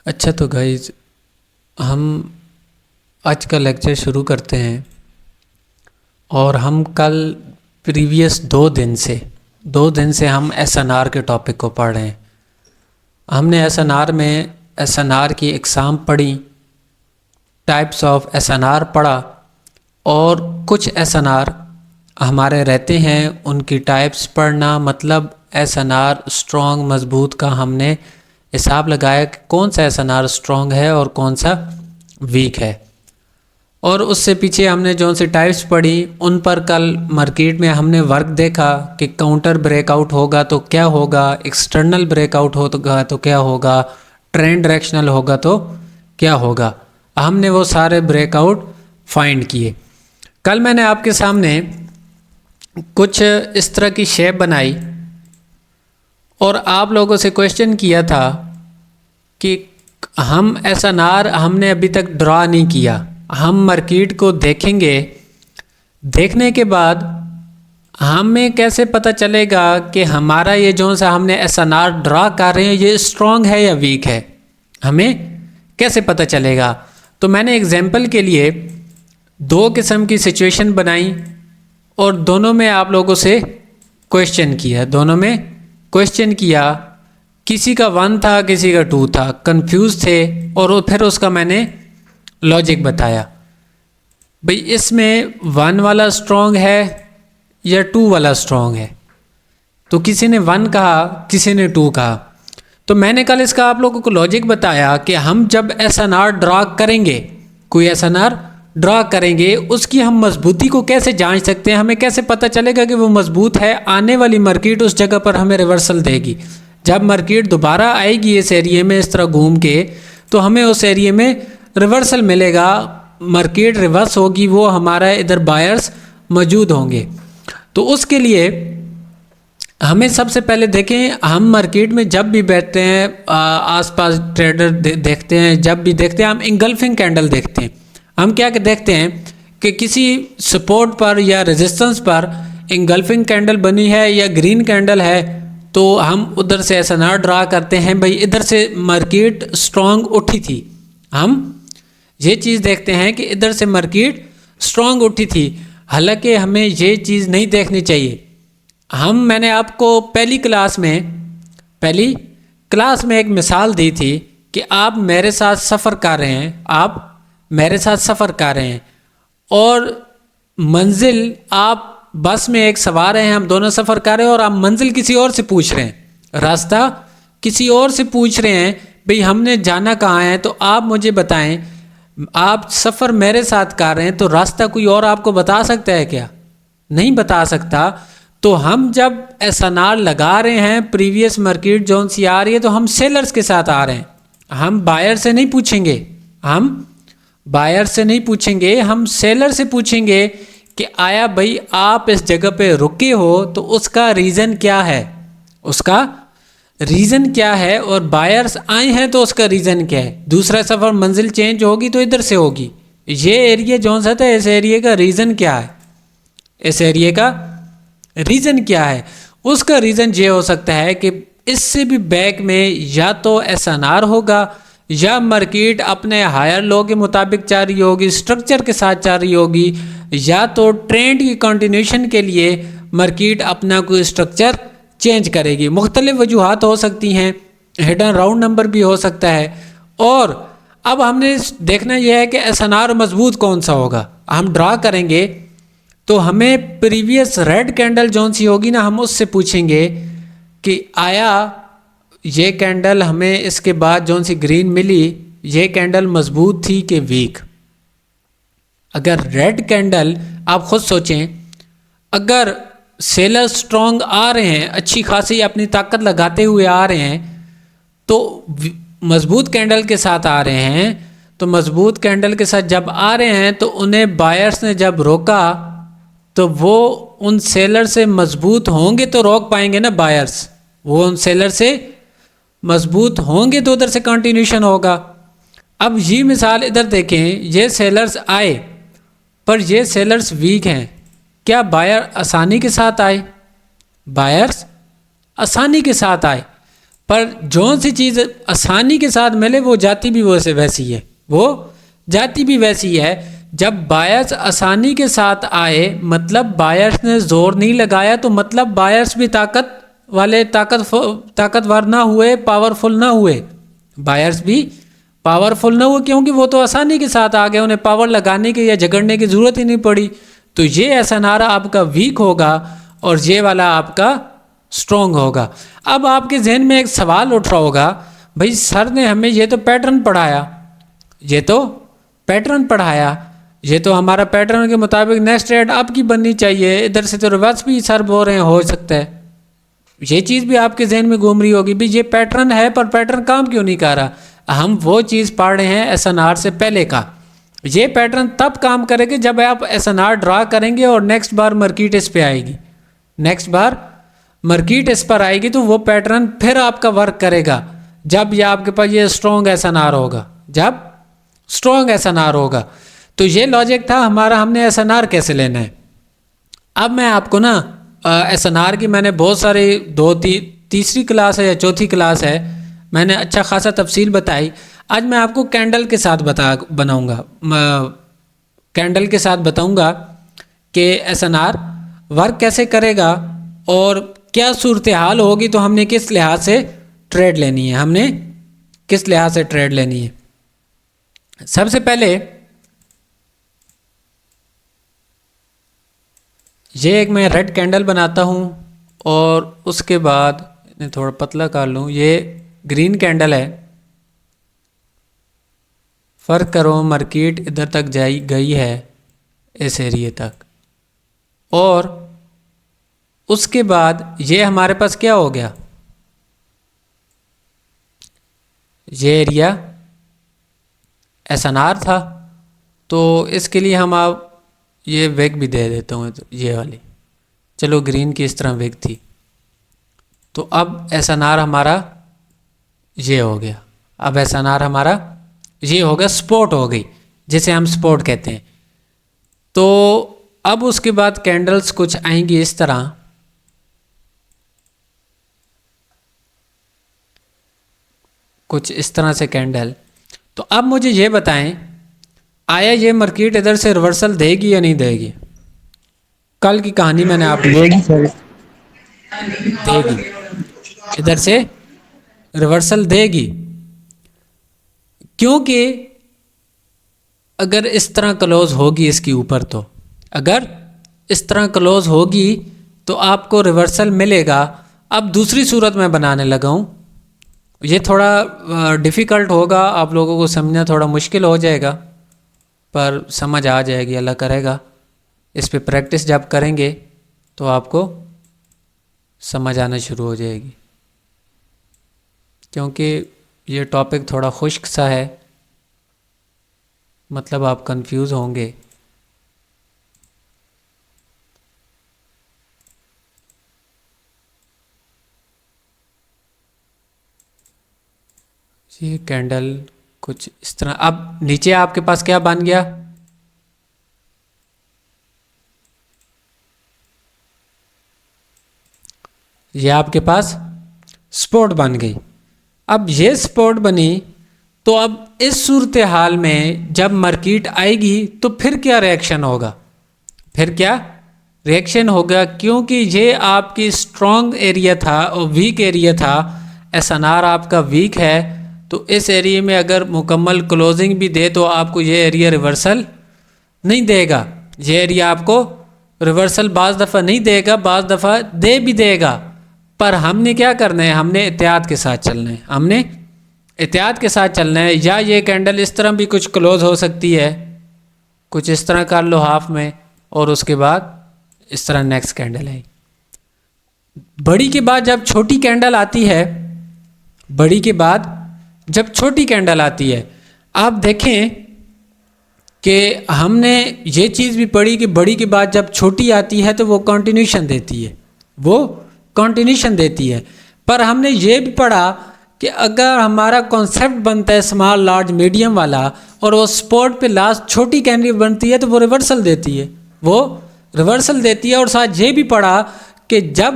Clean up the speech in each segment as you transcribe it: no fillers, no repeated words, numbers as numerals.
अच्छा तो गाइज हम आज का लेक्चर शुरू करते हैं। और हम कल प्रीवियस 2 दिन से हम एसएनआर के टॉपिक को पढ़ रहे हैं। हमने एसएनआर में एसएनआर की एग्ज़ाम पढ़ी, टाइप्स ऑफ एसएनआर पढ़ा और कुछ एसएनआर हमारे रहते हैं उनकी टाइप्स पढ़ना, मतलब एसएनआर स्ट्रॉन्ग मजबूत का हमने हिसाब लगाया कि कौन सा एसएनआर स्ट्रॉन्ग है और कौन सा वीक है। और उससे पीछे हमने जो सी टाइप्स पढ़ी उन पर कल मार्केट में हमने वर्क देखा कि काउंटर ब्रेकआउट होगा तो क्या होगा, एक्सटर्नल ब्रेकआउट होगा तो क्या होगा, ट्रेंड डायरेक्शनल होगा तो क्या होगा। हमने वो सारे ब्रेकआउट फाइंड किए। कल मैंने आपके सामने कुछ इस तरह की शेप बनाई और आप लोगों से क्वेश्चन किया था कि हम एसएनआर हमने अभी तक ड्रा नहीं किया, हम मार्केट को देखेंगे, देखने के बाद हमें कैसे पता चलेगा कि हमारा ये जो सा हमने एसएनआर ड्रा कर रहे हैं ये स्ट्रॉन्ग है या वीक है, हमें कैसे पता चलेगा। तो मैंने एग्जांपल के लिए 2 किस्म की सिचुएशन बनाई और दोनों में आप लोगों से क्वेश्चन किया, किसी का 1 था किसी का 2 था, कंफ्यूज थे और फिर उसका मैंने लॉजिक बताया भाई इसमें 1 वाला स्ट्रॉन्ग है या 2 वाला स्ट्रॉन्ग है। तो किसी ने 1 कहा, किसी ने 2 कहा। तो मैंने कल इसका आप लोगों को लॉजिक बताया कि हम जब एसएनआर ड्रा करेंगे, कोई एसएनआर ड्रा करेंगे, उसकी हम मजबूती को कैसे जांच सकते हैं, हमें कैसे पता चलेगा कि वो मजबूत है। आने वाली मार्केट उस जगह पर हमें रिवर्सल देगी। जब मार्केट दोबारा आएगी इस एरिया में इस तरह घूम के, तो हमें उस एरिया में रिवर्सल मिलेगा, मार्केट रिवर्स होगी, वो हमारा इधर बायर्स मौजूद होंगे। तो उसके लिए हमें सबसे पहले देखें, हम मार्केट में जब भी बैठते हैं, आसपास ट्रेडर देखते हैं, जब भी देखते हैं हम इंगल्फिंग कैंडल देखते हैं। हम क्या देखते हैं कि किसी सपोर्ट पर या रेजिस्टेंस पर इंगल्फिंग कैंडल बनी है या ग्रीन कैंडल है, तो हम उधर से एसएनआर ड्रा करते हैं भाई इधर से मार्केट स्ट्रांग उठी थी। हम ये चीज़ देखते हैं कि इधर से मार्केट स्ट्रांग उठी थी, हालांकि हमें ये चीज़ नहीं देखनी चाहिए। मैंने आपको पहली क्लास में एक मिसाल दी थी कि आप मेरे साथ सफ़र कर रहे हैं, और मंजिल आप बस में एक सवार हैं, हम दोनों सफ़र कर रहे हैं और आप मंजिल किसी और से पूछ रहे हैं, रास्ता किसी और से पूछ रहे हैं भाई हमने जाना कहाँ है। तो आप मुझे बताएं, आप सफ़र मेरे साथ कर रहे हैं तो रास्ता कोई और आपको बता सकता है क्या? नहीं बता सकता। तो हम जब एसएनआर लगा रहे हैं, प्रीवियस मार्केट जोन सी आ रही है, तो हम सेलर्स के साथ आ रहे हैं, हम बायर से नहीं पूछेंगे, हम सेलर से पूछेंगे कि आया भाई आप इस जगह पे रुके हो तो उसका रीज़न क्या है, और बायर्स आए हैं तो उसका रीज़न क्या है। दूसरा सफ़र मंजिल चेंज होगी तो इधर से होगी, ये एरिया जोन सा था, इस एरिया का रीज़न क्या है, उसका रीज़न ये हो सकता है कि इससे भी बैक में या तो एसएनआर होगा या मार्केट अपने हायर लो के मुताबिक जा रही होगी, स्ट्रक्चर के साथ जा रही होगी, या तो ट्रेंड की कंटिन्यूशन के लिए मार्केट अपना कोई स्ट्रक्चर चेंज करेगी। मुख्तलिफ वजूहात हो सकती हैं, हिडन राउंड नंबर भी हो सकता है। और अब हमने देखना यह है कि एसएनआर मजबूत कौन सा होगा। हम ड्रा करेंगे तो हमें प्रीवियस रेड कैंडल जौन सी होगी ना, हम उससे पूछेंगे कि आया ये कैंडल हमें इसके बाद जौन सी ग्रीन मिली, ये कैंडल मजबूत थी कि वीक। अगर रेड कैंडल, आप खुद सोचें, अगर सेलर स्ट्रॉन्ग आ रहे हैं, अच्छी खासी अपनी ताकत लगाते हुए आ रहे हैं, तो मजबूत कैंडल के साथ आ रहे हैं, तो मजबूत कैंडल के साथ जब आ रहे हैं तो उन्हें बायर्स ने जब रोका तो वो उन सेलर से मजबूत होंगे तो रोक पाएंगे ना बायर्स, वो उन सेलर से मजबूत होंगे तो उधर से कंटिन्यूशन होगा। अब ये मिसाल इधर देखें, ये सेलर्स आए पर ये सेलर्स वीक हैं, क्या बायर आसानी के साथ आए? बायर्स आसानी के साथ आए, पर जो सी चीज़ आसानी के साथ मिले वो जाती भी वैसे वैसी है, वो जाती भी वैसी है। जब बायर्स आसानी के साथ आए, मतलब बायर्स ने जोर नहीं लगाया, तो मतलब बायर्स भी ताकतवर ना हुए, पावरफुल ना हुए। बायर्स भी पावरफुल ना हुए क्योंकि वो तो आसानी के साथ आ गए, उन्हें पावर लगाने की या झगड़ने की ज़रूरत ही नहीं पड़ी। तो ये ऐसा नारा आपका वीक होगा और ये वाला आपका स्ट्रॉन्ग होगा। अब आपके जहन में एक सवाल उठ रहा होगा, भाई सर ने हमें ये तो पैटर्न पढ़ाया, ये तो हमारा पैटर्न के मुताबिक नेक्स्ट रेट अप की बननी चाहिए, इधर से तो रिवर्स भी सर बोल रहे हैं हो सकता है। ये चीज़ भी आपके जहन में घूम रही होगी, भाई ये पैटर्न है पर पैटर्न काम क्यों नहीं कर रहा। हम वो चीज़ पढ़ रहे हैं एसएनआर से पहले का। ये पैटर्न तब काम करेगा जब आप एसएनआर ड्रा करेंगे और नेक्स्ट बार मार्केट इस पे आएगी, नेक्स्ट बार मार्केट इस पर आएगी तो वो पैटर्न फिर आपका वर्क करेगा जब ये आपके पास ये स्ट्रॉन्ग एसएनआर होगा, जब स्ट्रॉन्ग एसएनआर होगा। तो ये लॉजिक था हमारा, हमने एसएनआर कैसे लेना है। अब मैं आपको ना एसएनआर की मैंने बहुत सारी तीसरी क्लास है या चौथी क्लास है, मैंने अच्छा खासा तफसील बताई। आज मैं आपको कैंडल के साथ कैंडल के साथ बताऊंगा कि एसएनआर वर्क कैसे करेगा और क्या सूरत हाल होगी, तो हमने किस लिहाज से ट्रेड लेनी है, सबसे पहले ये एक मैं रेड कैंडल बनाता हूँ और उसके बाद इन्हें थोड़ा पतला कर लूँ, ये ग्रीन कैंडल है। फ़र्क करो मार्केट इधर तक गई है इस एरिए तक, और उसके बाद ये हमारे पास क्या हो गया, ये एरिया एसएनआर था। तो इसके लिए हम आप ये वेग भी दे देता हूँ, तो ये वाली, चलो ग्रीन की इस तरह वेग थी। तो अब एसएनआर हमारा ये हो गया, अब एसएनआर हमारा ये हो गया, सपोर्ट हो गई जिसे हम सपोर्ट कहते हैं। तो अब उसके बाद कैंडल्स कुछ आएंगी इस तरह, कुछ इस तरह से कैंडल। तो अब मुझे ये बताएं, आया ये मार्केट इधर से रिवर्सल देगी या नहीं देगी। कल की कहानी मैंने आपको देगी, इधर से रिवर्सल देगी, क्योंकि अगर इस तरह क्लोज होगी इसके ऊपर, तो अगर इस तरह क्लोज होगी तो आपको रिवर्सल मिलेगा। अब दूसरी सूरत मैं बनाने लगा हूँ, ये थोड़ा डिफ़िकल्ट होगा, आप लोगों को समझना थोड़ा मुश्किल हो जाएगा, पर समझ आ जाएगी, अल्लाह करेगा। इस पे प्रैक्टिस जब करेंगे तो आपको समझ आना शुरू हो जाएगी, क्योंकि ये टॉपिक थोड़ा खुश्क सा है, मतलब आप कंफ्यूज होंगे। ये कैंडल कुछ इस तरह, अब नीचे आपके पास क्या बन गया, ये आपके पास सपोर्ट बन गई। अब ये सपोर्ट बनी, तो अब इस सूरत हाल में जब मार्केट आएगी तो फिर क्या रिएक्शन होगा, क्योंकि ये आपकी स्ट्रॉन्ग एरिया था और वीक एरिया था। एसएनआर आपका वीक है, तो इस एरिया में अगर मुकम्मल क्लोजिंग भी दे तो आपको ये एरिया रिवर्सल नहीं देगा। ये एरिया आपको रिवर्सल बाज़ दफ़ा नहीं देगा, बाज़ दफ़ा दे भी देगा, पर हमने क्या करना है, हमने एहतियात के साथ चलना है। या ये कैंडल इस तरह भी कुछ क्लोज हो सकती है, कुछ इस तरह कर लो हाफ में, और उसके बाद इस तरह नेक्स्ट कैंडल है। बड़ी के बाद जब छोटी कैंडल आती है, आप देखें कि हमने ये चीज़ भी पढ़ी कि बड़ी के बाद जब छोटी आती है तो वो कंटिन्यूशन देती है, पर हमने ये भी पढ़ा कि अगर हमारा कॉन्सेप्ट बनता है स्मॉल लार्ज मीडियम वाला और वो स्पॉट पे लास्ट छोटी कैंडल बनती है तो वो रिवर्सल देती है, और साथ ये भी पढ़ा कि जब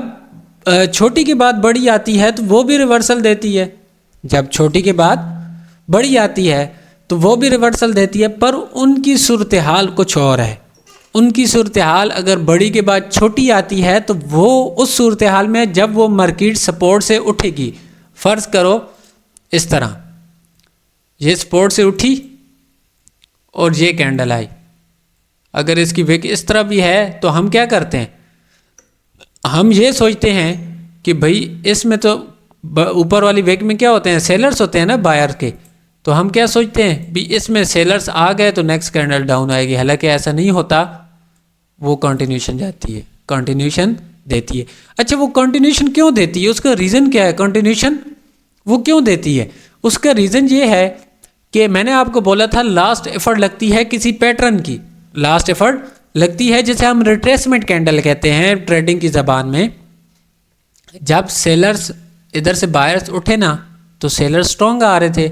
छोटी के बाद बड़ी आती है तो वो भी रिवर्सल देती है। जब छोटी के बाद बड़ी आती है तो वो भी रिवर्सल देती है, पर उनकी सूरत हाल कुछ और है। उनकी सूरत हाल अगर बड़ी के बाद छोटी आती है तो वो उस सूरत हाल में जब वो मार्केट सपोर्ट से उठेगी, फ़र्ज़ करो इस तरह ये सपोर्ट से उठी और ये कैंडल आई, अगर इसकी विक इस तरह भी है तो हम क्या करते हैं, हम ये सोचते हैं कि भाई इसमें तो ऊपर वाली विक में क्या होते हैं, सेलर्स होते हैं ना बायर के, तो हम क्या सोचते हैं भी इसमें सेलर्स आ गए तो नेक्स्ट कैंडल डाउन आएगी। हालांकि ऐसा नहीं होता, वो कंटिन्यूशन जाती है, कंटिन्यूशन देती है। अच्छा, वो कंटिन्यूशन क्यों देती है, उसका रीज़न क्या है, कंटिन्यूशन वो क्यों देती है? उसका रीज़न ये है कि मैंने आपको बोला था लास्ट एफर्ट लगती है किसी पैटर्न की, लास्ट एफर्ट लगती है जिसे हम रिट्रेसमेंट कैंडल कहते हैं ट्रेडिंग की ज़बान में। जब सेलर्स इधर से बायर्स उठे ना तो सेलर्स स्ट्रॉन्ग आ रहे थे,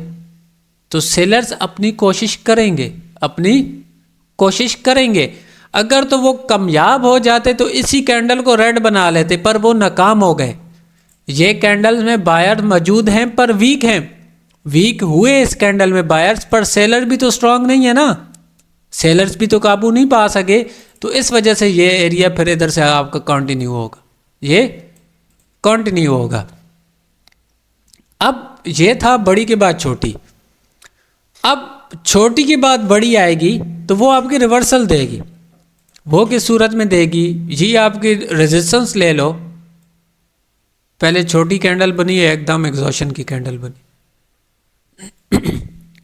तो सेलर्स अपनी कोशिश करेंगे, अपनी कोशिश करेंगे। अगर तो वो कामयाब हो जाते तो इसी कैंडल को रेड बना लेते, पर वो नाकाम हो गए। ये कैंडल में बायर मौजूद हैं पर वीक हैं, वीक हुए इस कैंडल में बायर्स, पर सेलर भी तो स्ट्रांग नहीं है ना, सेलर्स भी तो काबू नहीं पा सके। तो इस वजह से ये एरिया फिर इधर से आपका कंटिन्यू होगा, ये कंटिन्यू होगा। अब ये था बड़ी के बाद छोटी, अब छोटी के बाद बड़ी आएगी तो वो आपकी रिवर्सल देगी। वो किस सूरत में देगी, ये आपकी रेजिस्टेंस ले लो। पहले छोटी कैंडल बनी, एकदम एग्जॉशन की कैंडल बनी,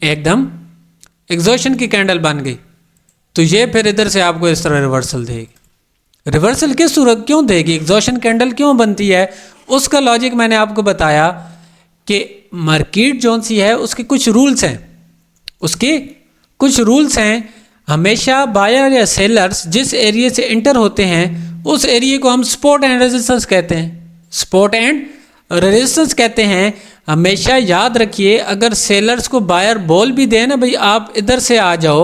एकदम एग्जॉशन की कैंडल बन गई, तो ये फिर इधर से आपको इस तरह रिवर्सल देगी। रिवर्सल किस सूरत क्यों देगी, एग्जॉशन कैंडल क्यों बनती है, उसका लॉजिक मैंने आपको बताया कि मार्केट जोन सी है उसके कुछ रूल्स हैं, उसके कुछ रूल्स हैं। हमेशा बायर या सेलर्स जिस एरिया से इंटर होते हैं उस एरिया को हम सपोर्ट एंड रेजिस्टेंस कहते हैं, सपोर्ट एंड रेजिस्टेंस कहते हैं। हमेशा याद रखिए, अगर सेलर्स को बायर बोल भी दे ना भाई आप इधर से आ जाओ,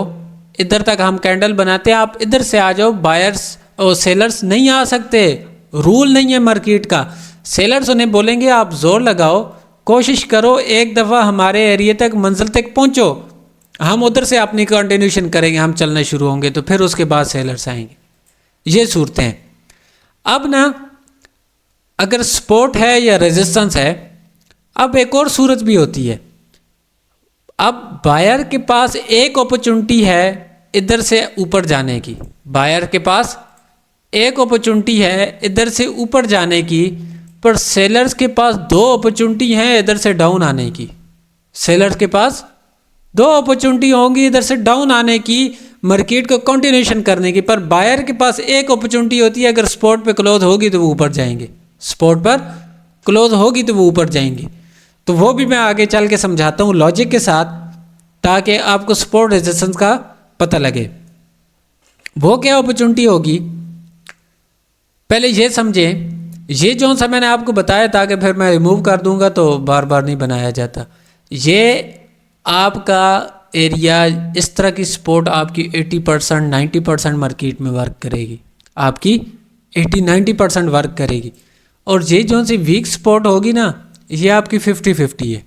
इधर तक हम कैंडल बनाते हैं, आप इधर से आ जाओ, बायर्स और सेलर्स नहीं आ सकते, रूल नहीं है मार्केट का। सेलर्स उन्हें बोलेंगे आप जोर लगाओ, कोशिश करो, एक दफ़ा हमारे एरिया तक मंजिल तक पहुंचो, हम उधर से अपनी कंटिन्यूशन करेंगे, हम चलना शुरू होंगे, तो फिर उसके बाद सेलर्स आएंगे। ये सूरतें हैं। अब ना अगर सपोर्ट है या रेजिस्टेंस है, अब एक और सूरत भी होती है। अब बायर के पास एक अपॉर्चुनिटी है इधर से ऊपर जाने की, बायर के पास एक अपॉर्चुनिटी है इधर से ऊपर जाने की, पर सेलर्स के पास दो अपॉर्चुनिटी हैं इधर से डाउन आने की। सेलर्स के पास दो अपॉर्चुनिटी होंगी इधर से डाउन आने की, मार्केट को कंटिन्यूशन करने की, पर बायर के पास एक अपॉर्चुनिटी होती है, अगर स्पॉट पे क्लोज होगी तो वो ऊपर जाएंगे, स्पॉट पर क्लोज होगी तो वो ऊपर जाएंगे। तो वो भी मैं आगे चल के समझाता हूँ लॉजिक के साथ, ताकि आपको सपोर्ट रेजिस्टेंस का पता लगे। वो क्या अपॉर्चुनिटी होगी, पहले ये समझें। ये जो सा मैंने आपको बताया, ताकि फिर मैं रिमूव कर दूंगा तो बार बार नहीं बनाया जाता। ये आपका एरिया, इस तरह की सपोर्ट आपकी 80% 90% मार्केट में वर्क करेगी, आपकी 80-90% वर्क करेगी। और ये जो सी वीक सपोर्ट होगी ना, ये आपकी 50-50 है।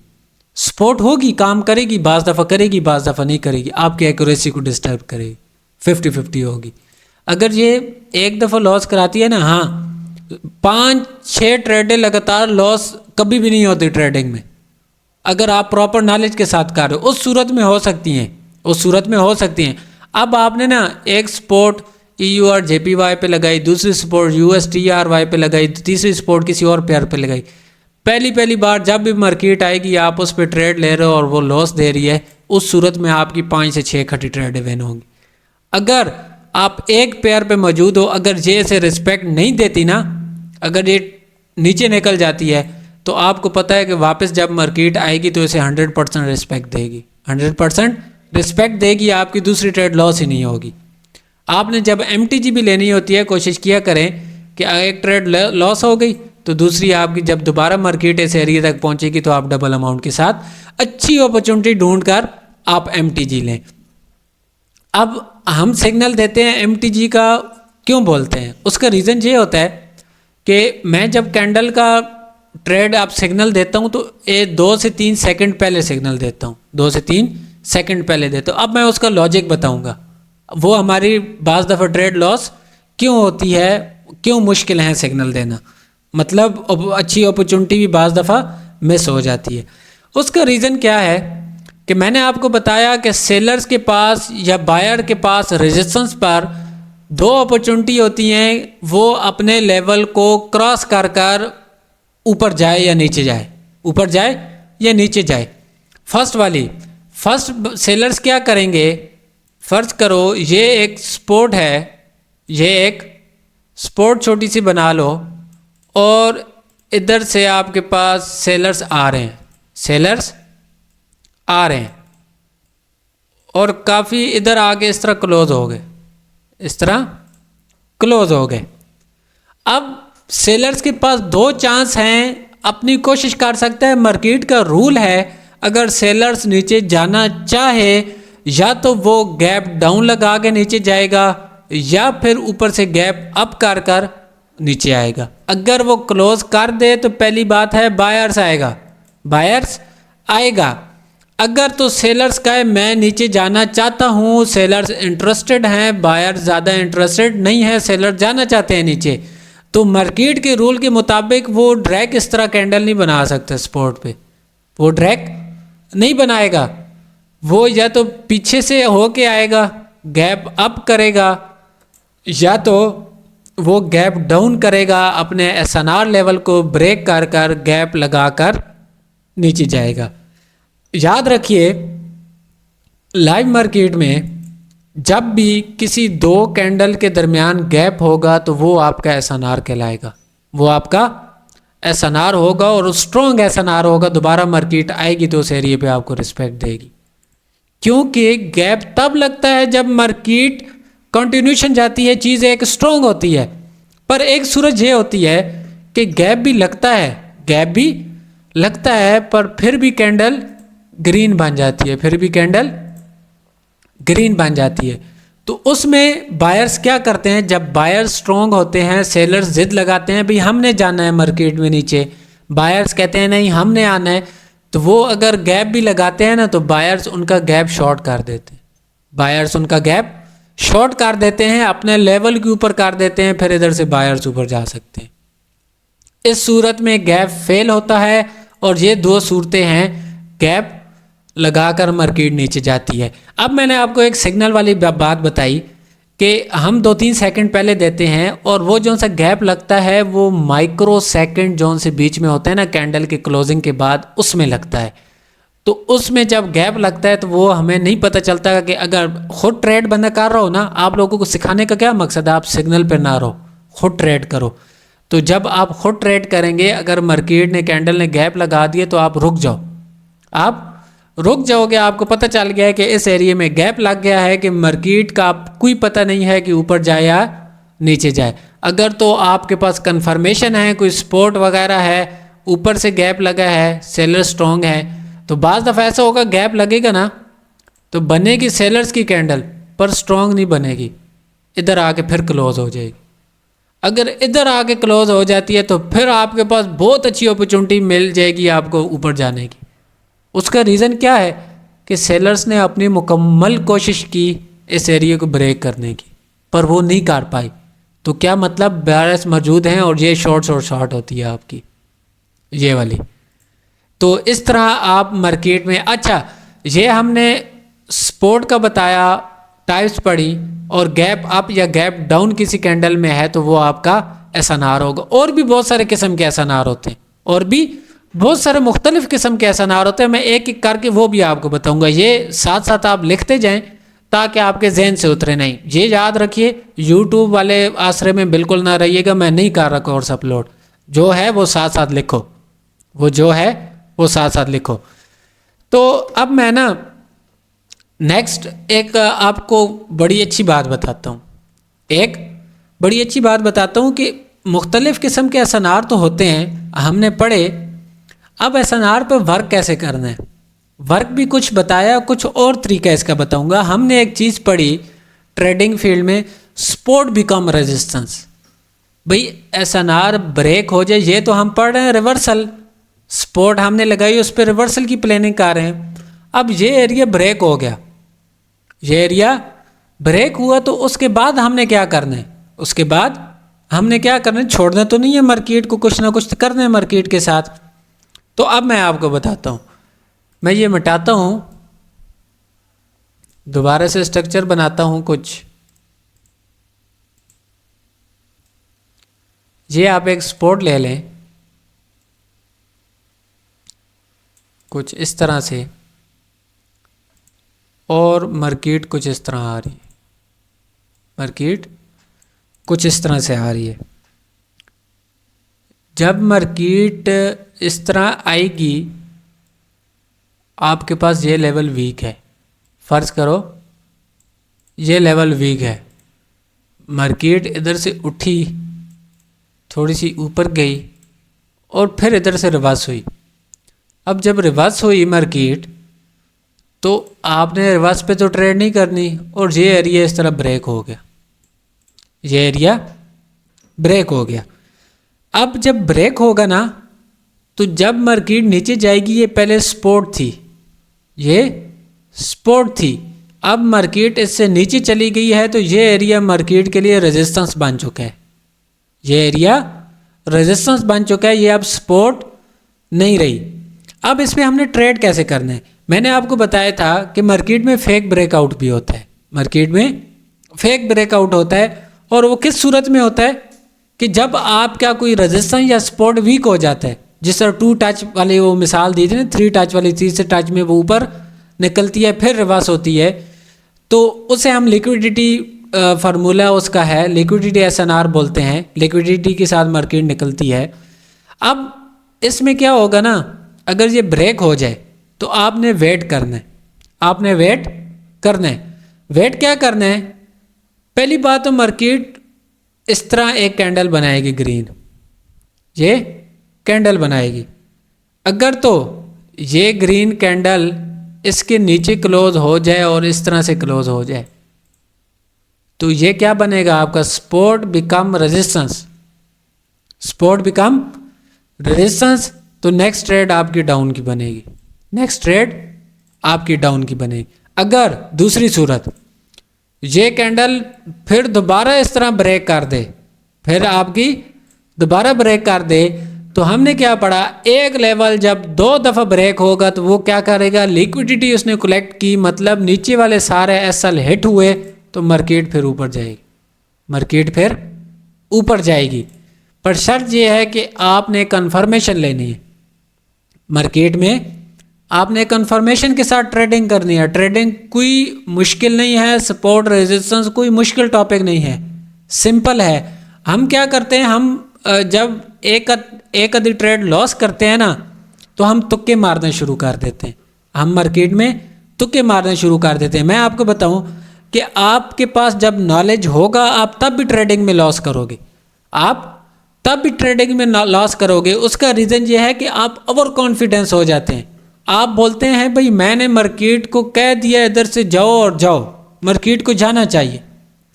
सपोर्ट होगी, काम करेगी, बाज़ दफ़ा करेगी, बाज़ दफ़ा नहीं करेगी, आपकी एक्यूरेसी को डिस्टर्ब करेगी, 50-50 होगी। अगर ये एक दफ़ा लॉस कराती है ना, हाँ 5-6 ट्रेडें लगातार लॉस कभी भी नहीं होती ट्रेडिंग में, अगर आप प्रॉपर नॉलेज के साथ कर रहे हो, उस सूरत में हो सकती हैं, उस सूरत में हो सकती हैं। अब आपने ना एक सपोर्ट EUR/JPY पे लगाई, दूसरी सपोर्ट USTRY पे लगाई, तीसरी सपोर्ट किसी और पेयर पे लगाई। पहली बार जब भी मार्केट आएगी आप उस पर ट्रेड ले रहे हो और वो लॉस दे रही है, उस सूरत में आपकी 5 से 6 खटी ट्रेडें विन होंगी। अगर आप एक पेयर पे मौजूद हो, अगर ये इसे रिस्पेक्ट नहीं देती ना, अगर ये नीचे निकल जाती है, तो आपको पता है कि वापस जब मार्केट आएगी तो इसे 100% रिस्पेक्ट देगी, 100% रिस्पेक्ट देगी, आपकी दूसरी ट्रेड लॉस ही नहीं होगी। आपने जब MTG भी लेनी होती है, कोशिश किया करें कि एक ट्रेड लॉस हो गई तो दूसरी आपकी जब दोबारा मार्केट इस एरिया तक पहुंचेगी तो आप डबल अमाउंट के साथ अच्छी अपॉर्चुनिटी ढूंढकर आप MTG लें। अब हम सिग्नल देते हैं MTG का क्यों बोलते हैं, उसका रीज़न ये होता है कि मैं जब कैंडल का ट्रेड आप सिग्नल देता हूँ तो 2 से 3 सेकंड पहले सिग्नल देता हूँ, 2 से 3 सेकंड पहले देता हूँ। अब मैं उसका लॉजिक बताऊँगा, वो हमारी बाज़ दफ़ा ट्रेड लॉस क्यों होती है, क्यों मुश्किल है सिग्नल देना, मतलब अच्छी अपॉर्चुनिटी भी बाज़ दफ़ा मिस हो जाती है। उसका रीज़न क्या है कि मैंने आपको बताया कि सेलर्स के पास या बायर के पास रेजिस्टेंस पर 2 अपॉर्चुनिटी होती हैं, वो अपने लेवल को क्रॉस कर कर ऊपर जाए या नीचे जाए, ऊपर जाए या नीचे जाए। फर्स्ट सेलर्स क्या करेंगे, फर्ज करो ये एक स्पोर्ट है, ये एक स्पोर्ट छोटी सी बना लो और इधर से आपके पास सेलर्स आ रहे हैं, सेलर्स आ रहे हैं और काफ़ी इधर आगे इस तरह क्लोज हो गए, इस तरह क्लोज हो गए। अब सेलर्स के पास 2 चांस हैं, अपनी कोशिश कर सकता है। मार्केट का रूल है अगर सेलर्स नीचे जाना चाहे या तो वो गैप डाउन लगा के नीचे जाएगा या फिर ऊपर से गैप अप कर कर नीचे आएगा। अगर वो क्लोज कर दे तो पहली बात है बायर्स आएगा, बायर्स आएगा। अगर तो सेलर्स का है मैं नीचे जाना चाहता हूँ, सेलर्स इंटरेस्टेड हैं, बायर्स ज़्यादा इंटरेस्टेड नहीं है, सेलर जाना चाहते हैं नीचे, तो मार्केट के रूल के मुताबिक वो ड्रैग इस तरह कैंडल नहीं बना सकते स्पॉट पे, वो ड्रैग नहीं बनाएगा। वो या तो पीछे से होके आएगा, गैप अप करेगा, या तो वो गैप डाउन करेगा, अपने एसएनआर लेवल को ब्रेक कर कर गैप लगा कर नीचे जाएगा। याद रखिए लाइव मार्केट में जब भी किसी 2 कैंडल के दरमियान गैप होगा तो वो आपका एसएनआर कहलाएगा, वो आपका एसएनआर होगा और स्ट्रॉन्ग एसएनआर होगा। दोबारा मार्केट आएगी तो उस एरिया पे आपको रिस्पेक्ट देगी, क्योंकि गैप तब लगता है जब मार्केट कंटिन्यूशन जाती है, चीज़ एक स्ट्रॉन्ग होती है। पर एक सूरज ये होती है कि गैप भी लगता है, गैप भी लगता है पर फिर भी कैंडल ग्रीन बन जाती है, फिर भी कैंडल ग्रीन बन जाती है। तो उसमें बायर्स क्या करते हैं, जब बायर्स स्ट्रॉन्ग होते हैं, सेलर्स जिद लगाते हैं भाई हमने जाना है मार्केट में नीचे, बायर्स कहते हैं नहीं हमने आना है, तो वो अगर गैप भी लगाते हैं ना तो बायर्स उनका गैप शॉर्ट कर देते हैं, बायर्स उनका गैप शॉर्ट कर देते हैं, अपने लेवल के ऊपर कर देते हैं, फिर इधर से बायर्स ऊपर जा सकते हैं। इस सूरत में गैप फेल होता है और ये 2 सूरतें हैं, गैप लगाकर मार्केट नीचे जाती है। अब मैंने आपको एक सिग्नल वाली बात बताई कि हम 2-3 सेकंड पहले देते हैं और वो जो सा गैप लगता है वो माइक्रो सेकंड जोन से बीच में होता है ना कैंडल के क्लोजिंग के बाद, उसमें लगता है। तो उसमें जब गैप लगता है तो वो हमें नहीं पता चलता कि अगर खुद ट्रेड बंदा कर रहा हो ना, आप लोगों को सिखाने का क्या मकसद है, आप सिग्नल पर ना रहो, खुद ट्रेड करो। तो जब आप खुद ट्रेड करेंगे, अगर मार्केट ने कैंडल ने गैप लगा दिए तो आप रुक जाओ, आप रुक जाओगे। आपको पता चल गया है कि इस एरिया में गैप लग गया है कि मार्केट का कोई पता नहीं है कि ऊपर जाए या नीचे जाए। अगर तो आपके पास कंफर्मेशन है, कोई सपोर्ट वगैरह है, ऊपर से गैप लगा है, सेलर स्ट्रॉन्ग है, तो बाज़ दफ़ा ऐसा होगा गैप लगेगा ना तो बनेगी सेलर्स की कैंडल पर स्ट्रॉन्ग नहीं बनेगी, इधर आके फिर क्लोज हो जाएगी। अगर इधर आके क्लोज हो जाती है तो फिर आपके पास बहुत अच्छी अपॉर्चुनिटी मिल जाएगी आपको ऊपर जाने की। उसका रीज़न क्या है कि सेलर्स ने अपनी मुकम्मल कोशिश की इस एरिया को ब्रेक करने की, पर वो नहीं कर पाई। तो क्या मतलब, बायर्स मौजूद हैं और ये शॉर्ट होती है आपकी ये वाली। तो इस तरह आप मार्केट में, अच्छा ये हमने सपोर्ट का बताया, टाइप्स पढ़ी, और गैप अप या गैप डाउन किसी कैंडल में है तो वो आपका एसएनआर होगा। और भी बहुत सारे किस्म के एसएनआर होते हैं, और भी बहुत सारे मुख्तलिफ किस्म के एसएनआर होते हैं। मैं एक एक करके वो भी आपको बताऊंगा, ये साथ साथ आप लिखते जाएं ताकि आपके जहन से उतरे नहीं। ये याद रखिए यूट्यूब वाले आसरे में बिल्कुल ना रहिएगा, मैं नहीं कर रहा कोर्स अपलोड, जो है वो साथ साथ लिखो, वो जो है वो साथ साथ लिखो। तो अब मैं ना नेक्स्ट एक आपको बड़ी अच्छी बात बताता हूँ, एक बड़ी अच्छी बात बताता हूँ कि मुख्तलिफ़ किस्म के एसएनआर तो होते हैं, हमने पढ़े। अब एसएनआर पर वर्क कैसे करना है, वर्क भी कुछ बताया, कुछ और तरीका इसका बताऊंगा। हमने एक चीज़ पढ़ी ट्रेडिंग फील्ड में, सपोर्ट बिकम रेजिस्टेंस। भाई एसएनआर ब्रेक हो जाए, ये तो हम पढ़ रहे हैं रिवर्सल, सपोर्ट हमने लगाई उस पर रिवर्सल की प्लानिंग कर रहे हैं। अब ये एरिया ब्रेक हो गया, ये एरिया ब्रेक हुआ तो उसके बाद हमने क्या करना है, उसके बाद हमने क्या करना है, छोड़ना तो नहीं है मार्केट को, कुछ ना कुछ तो करना है मार्केट के साथ। तो अब मैं आपको बताता हूँ, मैं ये मिटाता हूँ, दोबारा से स्ट्रक्चर बनाता हूँ कुछ। ये आप एक सपोर्ट ले लें कुछ इस तरह से, और मार्केट कुछ इस तरह आ रही है, मार्केट कुछ इस तरह से आ रही है। जब मार्केट इस तरह आएगी, आपके पास ये लेवल वीक है, फर्ज करो ये लेवल वीक है, मार्केट इधर से उठी, थोड़ी सी ऊपर गई और फिर इधर से रिवर्स हुई। अब जब रिवर्स हुई मार्केट, तो आपने रिवर्स पे तो ट्रेड नहीं करनी, और ये एरिया इस तरह ब्रेक हो गया, ये एरिया ब्रेक हो गया। अब जब ब्रेक होगा ना, तो जब मार्केट नीचे जाएगी, ये पहले सपोर्ट थी, ये सपोर्ट थी, अब मार्केट इससे नीचे चली गई है, तो ये एरिया मार्केट के लिए रेजिस्टेंस बन चुका है, ये एरिया रेजिस्टेंस बन चुका है, ये अब सपोर्ट नहीं रही। अब इसमें हमने ट्रेड कैसे करना है, मैंने आपको बताया था कि मार्केट में फेक ब्रेकआउट भी होता है, मार्केट में फेक ब्रेकआउट होता है, और वो किस सूरत में होता है कि जब आपका कोई रेजिस्टेंस या सपोर्ट वीक हो जाता है, जिस तरह 2 टच वाली वो मिसाल दी थी ना, 3 टच वाली, तीसरे टच में वो ऊपर निकलती है फिर रिवर्स होती है, तो उसे हम लिक्विडिटी फार्मूला उसका है, लिक्विडिटी एसएनआर बोलते हैं, लिक्विडिटी के साथ मार्केट निकलती है। अब इसमें क्या होगा ना, अगर ये ब्रेक हो जाए तो आपने वेट करना है, आपने वेट करना है। वेट क्या करना है, पहली बात तो मार्केट इस तरह एक कैंडल बनाएगी ग्रीन, ये कैंडल बनाएगी, अगर तो ये ग्रीन कैंडल इसके नीचे क्लोज हो जाए और इस तरह से क्लोज हो जाए, तो ये क्या बनेगा, आपका support become resistance, support become resistance, तो नेक्स्ट ट्रेड आपकी डाउन की बनेगी, नेक्स्ट ट्रेड आपकी डाउन की बनेगी। अगर दूसरी सूरत ये कैंडल फिर दोबारा इस तरह ब्रेक कर दे, फिर आपकी दोबारा ब्रेक कर दे, तो हमने क्या पढ़ा, एक लेवल जब 2 दफ़ा ब्रेक होगा तो वो क्या करेगा, लिक्विडिटी उसने कलेक्ट की, मतलब नीचे वाले सारे एसएल हिट हुए, तो मार्केट फिर ऊपर जाएगी, मार्केट फिर ऊपर जाएगी। पर शर्त यह है कि आपने कंफर्मेशन लेनी है, मार्केट में आपने कंफर्मेशन के साथ ट्रेडिंग करनी है। ट्रेडिंग कोई मुश्किल नहीं है, सपोर्ट रेजिस्टेंस कोई मुश्किल टॉपिक नहीं है, सिंपल है। हम क्या करते हैं, हम जब एक आधी ट्रेड लॉस करते हैं ना, तो हम तुक्के मारना शुरू कर देते हैं, हम मार्केट में तुक्के मारना शुरू कर देते हैं। मैं आपको बताऊं कि आपके पास जब नॉलेज होगा, आप तब भी ट्रेडिंग में लॉस करोगे, आप तब भी ट्रेडिंग में लॉस करोगे। उसका रीज़न ये है कि आप ओवर कॉन्फिडेंस हो जाते हैं, आप बोलते हैं भाई मैंने मार्केट को कह दिया इधर से जाओ और जाओ, मार्केट को जाना चाहिए,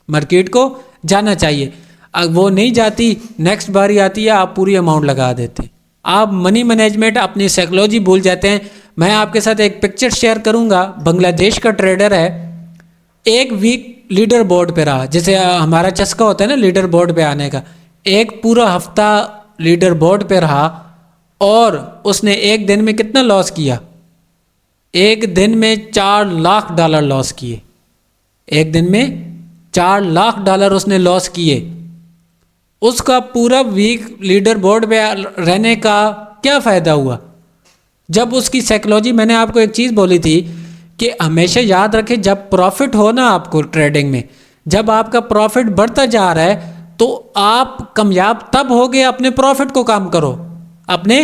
मार्केट को जाना चाहिए। अब वो नहीं जाती, नेक्स्ट बारी आती है, आप पूरी अमाउंट लगा देते हैं, आप मनी मैनेजमेंट अपनी साइकोलॉजी भूल जाते हैं। मैं आपके साथ एक पिक्चर शेयर करूंगा, बांग्लादेश का ट्रेडर है, एक वीक लीडर बोर्ड पे रहा, जैसे हमारा चस्का होता है ना लीडर बोर्ड पे आने का, एक पूरा हफ्ता लीडर बोर्ड पे रहा, और उसने एक दिन में कितना लॉस किया, एक दिन में $4 लाख लॉस किए, एक दिन में $4 लाख उसने लॉस किए। उसका पूरा वीक लीडर बोर्ड पे रहने का क्या फ़ायदा हुआ, जब उसकी साइकोलॉजी, मैंने आपको एक चीज़ बोली थी कि हमेशा याद रखें, जब प्रॉफिट हो ना आपको ट्रेडिंग में, जब आपका प्रॉफिट बढ़ता जा रहा है, तो आप कामयाब तब होगे, अपने प्रॉफिट को कम करो, अपने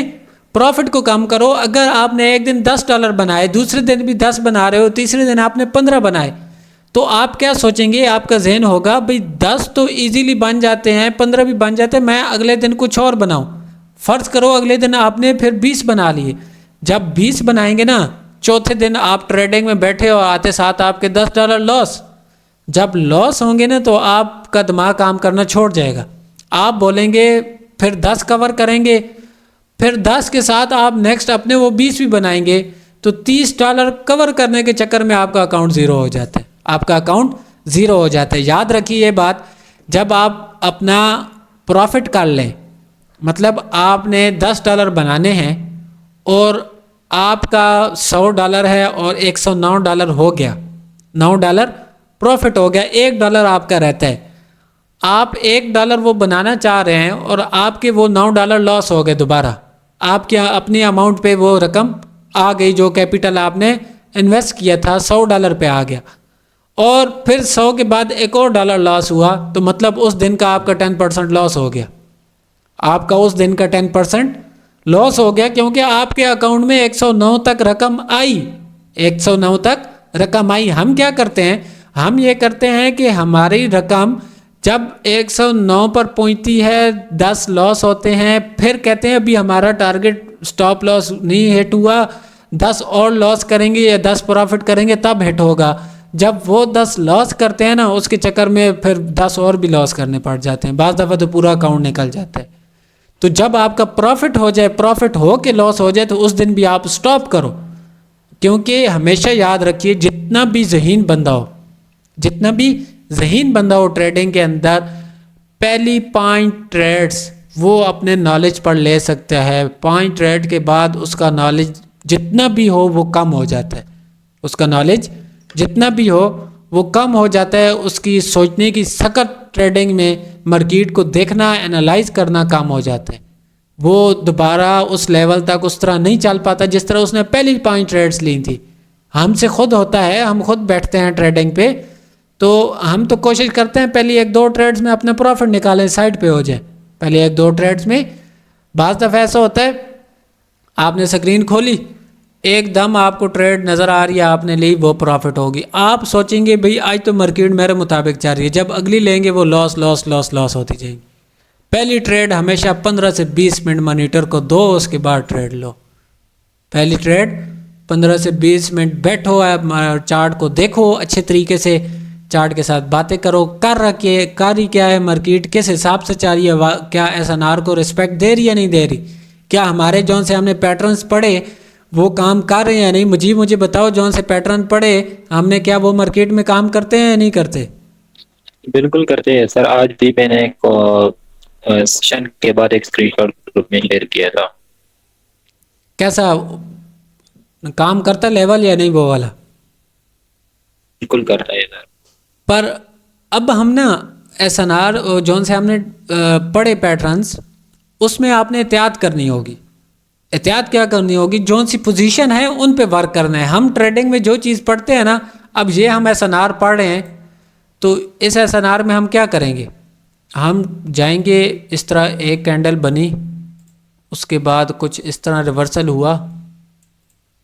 प्रॉफिट को कम करो। अगर आपने एक दिन $10 बनाए, दूसरे दिन भी 10 बना रहे हो, तीसरे दिन आपने 15 बनाए, तो आप क्या सोचेंगे, आपका जहन होगा भाई 10 तो इजीली बन जाते हैं, 15 भी बन जाते हैं, मैं अगले दिन कुछ और बनाऊं। फ़र्ज करो अगले दिन आपने फिर 20 बना लिए, जब 20 बनाएंगे ना, चौथे दिन आप ट्रेडिंग में बैठे हो, आते साथ आपके $10 लॉस। जब लॉस होंगे ना, तो आपका दिमाग काम करना छोड़ जाएगा, आप बोलेंगे फिर 10 कवर करेंगे, फिर 10 के साथ आप नेक्स्ट अपने वो 20 भी बनाएंगे, तो $30 कवर करने के चक्कर में आपका अकाउंट ज़ीरो हो जाता है, आपका अकाउंट ज़ीरो हो जाता है। याद रखिए ये बात, जब आप अपना प्रॉफिट कर लें, मतलब आपने $10 बनाने हैं और आपका $100 है और $109 हो गया, $9 प्रॉफिट हो गया, $1 आपका रहता है। आप $1 वो बनाना चाह रहे हैं और आपके वो $9 लॉस हो गए, दोबारा आपके अपनी अमाउंट पे वो रकम आ गई, जो कैपिटल आपने इन्वेस्ट किया था $100 पे आ गया, और फिर 100 के बाद एक और डॉलर लॉस हुआ, तो मतलब उस दिन का आपका 10% लॉस हो गया, आपका उस दिन का 10% लॉस हो गया, क्योंकि आपके अकाउंट में 109 तक रकम आई, 109 तक रकम आई। हम क्या करते हैं, हम ये करते हैं कि हमारी रकम जब 109 पर पहुंचती है, 10 लॉस होते हैं, फिर कहते हैं अभी हमारा टारगेट स्टॉप लॉस नहीं हिट हुआ, 10 और लॉस करेंगे या 10 प्रॉफिट करेंगे तब हिट होगा। जब वो 10 लॉस करते हैं ना, उसके चक्कर में फिर 10 और भी लॉस करने पड़ जाते हैं, बाज़ दफ़ा तो पूरा अकाउंट निकल जाता है। तो जब आपका प्रॉफिट हो जाए, प्रॉफिट हो के लॉस हो जाए, तो उस दिन भी आप स्टॉप करो, क्योंकि हमेशा याद रखिए जितना भी ज़हीन बंदा हो, जितना भी ज़हीन बंदा हो ट्रेडिंग के अंदर, पहली 5 ट्रेड्स वो अपने नॉलेज पर ले सकता है, 5 ट्रेड के बाद उसका नॉलेज जितना भी हो वो कम हो जाता है, उसका नॉलेज जितना भी हो वो कम हो जाता है, उसकी सोचने की सकत ट्रेडिंग में मार्केट को देखना, एनालाइज करना कम हो जाता है, वो दोबारा उस लेवल तक उस तरह नहीं चल पाता जिस तरह उसने पहली 5 ट्रेड्स ली थी। हमसे खुद होता है, हम खुद बैठते हैं ट्रेडिंग पे, तो हम तो कोशिश करते हैं पहली 1-2 ट्रेड्स में अपने प्रॉफिट निकालें, साइड पे हो जाए, पहले 1-2 ट्रेड्स में। बाज़ दफ़ा ऐसा होता है, आपने स्क्रीन खोली, एकदम आपको ट्रेड नज़र आ रही है, आपने ली, वो प्रॉफिट होगी, आप सोचेंगे भाई आज तो मार्केट मेरे मुताबिक चल रही है, जब अगली लेंगे वो लॉस लॉस लॉस लॉस होती जाएगी। पहली ट्रेड हमेशा 15 से 20 मिनट मॉनिटर को दो, उसके बाद ट्रेड लो। पहली ट्रेड 15 से 20 मिनट बैठो, आप चार्ट को देखो अच्छे तरीके से, चार्ट के साथ बातें करो, कार्य क्या है, मार्केट किस हिसाब से चल रही है, क्या एसएनआर को रिस्पेक्ट दे रही है नहीं दे रही, क्या हमारे जौन से हमने पैटर्न्स पढ़े वो काम कर रहे हैं या नहीं। मुझे बताओ, जौन से पैटर्न पढ़े हमने, क्या वो मार्केट में काम करते हैं या नहीं करते? बिल्कुल करते हैं सर। आज भी मैंने एक सेशन के बाद एक स्क्रीनशॉट ग्रुप में शेयर किया था। कैसा काम करता लेवल या नहीं वो वाला? बिल्कुल करता है सर। पर अब हम ना एसएनआर जौन से हमने पढ़े पैटर्न्स, उसमें आपने एहतियात करनी होगी। एहतियात क्या करनी होगी, जौन सी पोजीशन है उन पे वर्क करना है। हम ट्रेडिंग में जो चीज़ पढ़ते हैं ना, अब ये हम एसएनआर पढ़ रहे हैं, तो इस एसएनआर में हम क्या करेंगे, हम जाएंगे, इस तरह एक कैंडल बनी, उसके बाद कुछ इस तरह रिवर्सल हुआ